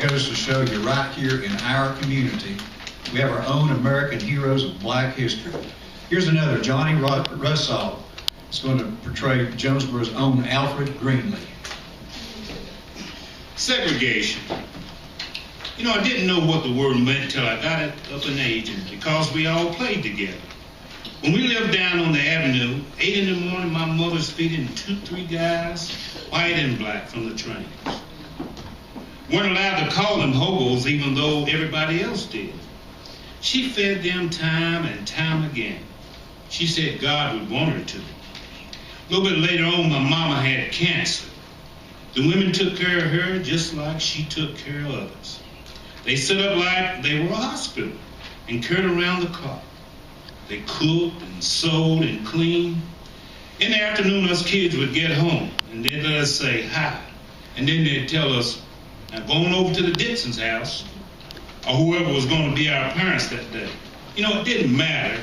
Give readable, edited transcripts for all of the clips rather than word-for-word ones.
goes to show you right here in our community, we have our own American heroes of black history. Here's another, Johnny Russaw is going to portray Jonesborough's own Alfred Greenlee. Segregation. You know, I didn't know what the word meant till I got up in age, and because we all played together. When we lived down on the avenue, 8 in the morning, my mother's feeding 2-3 guys, white and black, from the train. Weren't allowed to call them hobos, even though everybody else did. She fed them time and time again. She said God would want her to. A little bit later on, my mama had cancer. The women took care of her just like she took care of others. They set up like they were a hospital and carried around the clock. They cooked and sewed and cleaned. In the afternoon, us kids would get home and they'd let us say hi. And then they'd tell us, now go on over to the Dixon's house, or whoever was going to be our parents that day. You know, it didn't matter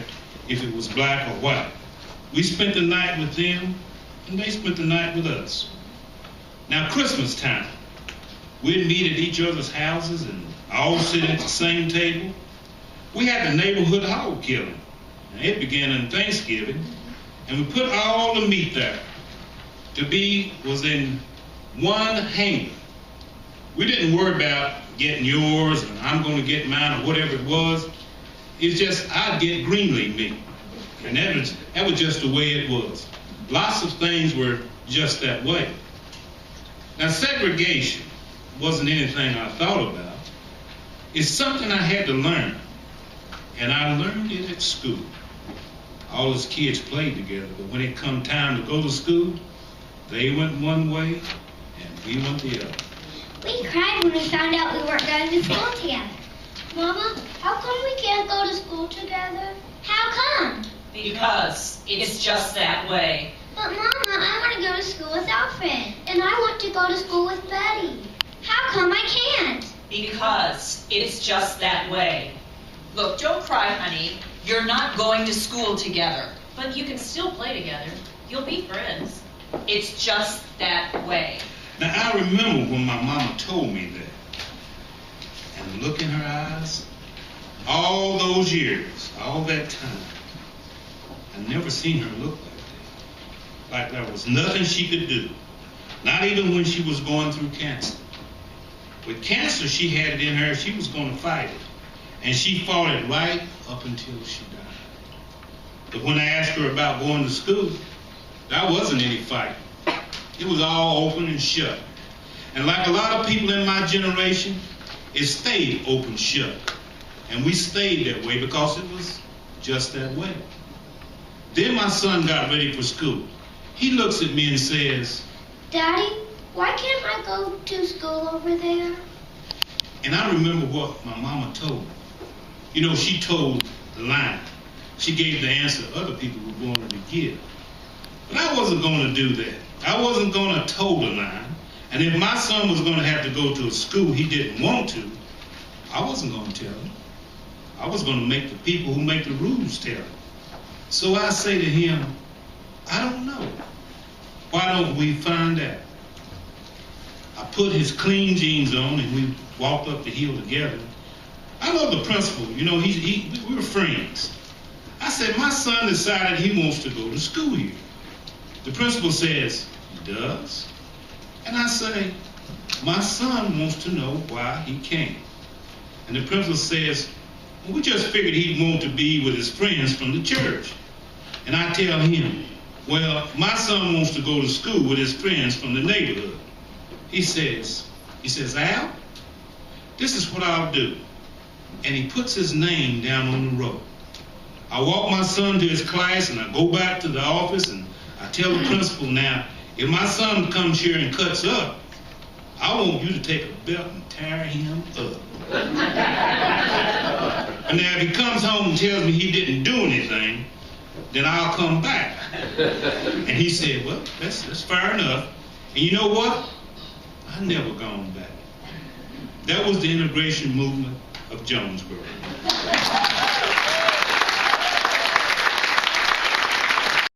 if it was black or white. We spent the night with them and they spent the night with us. Now, Christmas time, we'd meet at each other's houses and all sit at the same table. We had the neighborhood hog killing. Now, it began on Thanksgiving, and we put all the meat there. Was in one hanger. We didn't worry about getting yours, and I'm going to get mine, or whatever it was. It's just, I'd get Greenlee meat. And that was just the way it was. Lots of things were just that way. Now, segregation wasn't anything I thought about. It's something I had to learn, and I learned it at school. All us kids played together, but when it come time to go to school, they went one way, and we went the other. We cried when we found out we weren't going to school together. Mama, how come we can't go to school together? How come? Because it's just that way. But Mama, I want to go to school with Alfred. And I want to go to school with Betty. How come I can't? Because it's just that way. Look, don't cry, honey. You're not going to school together. But you can still play together. You'll be friends. It's just that way. Now, I remember when my mama told me that. And the look in her eyes, all those years, all that time, I never seen her look like that. Like there was nothing she could do. Not even when she was going through cancer. With cancer, she had it in her, she was going to fight it. And she fought it right up until she died. But when I asked her about going to school, there wasn't any fight. It was all open and shut. And like a lot of people in my generation, it stayed open shut. And we stayed that way because it was just that way. Then my son got ready for school. He looks at me and says, Daddy, why can't I go to school over there? And I remember what my mama told me. You know, she told the line. She gave the answer other people were going to give. But I wasn't going to do that. I wasn't going to toe the line. And if my son was going to have to go to a school he didn't want to, I wasn't going to tell him. I was going to make the people who make the rules tell him. So I say to him, I don't know. Why don't we find out? I put his clean jeans on and we walked up the hill together. I love the principal. You know, we were friends. I said, my son decided he wants to go to school here. The principal says, he does? And I say, my son wants to know why he came. And the principal says, well, we just figured he'd want to be with his friends from the church. And I tell him, well, my son wants to go to school with his friends from the neighborhood. He says, Al, this is what I'll do. And he puts his name down on the road. I walk my son to his class and I go back to the office and I tell the principal, now, if my son comes here and cuts up, I want you to take a belt and tear him up. And now if he comes home and tells me he didn't do anything, then I'll come back. And he said, well, that's fair enough. And you know what? I never gone back. That was the integration movement of Jonesborough.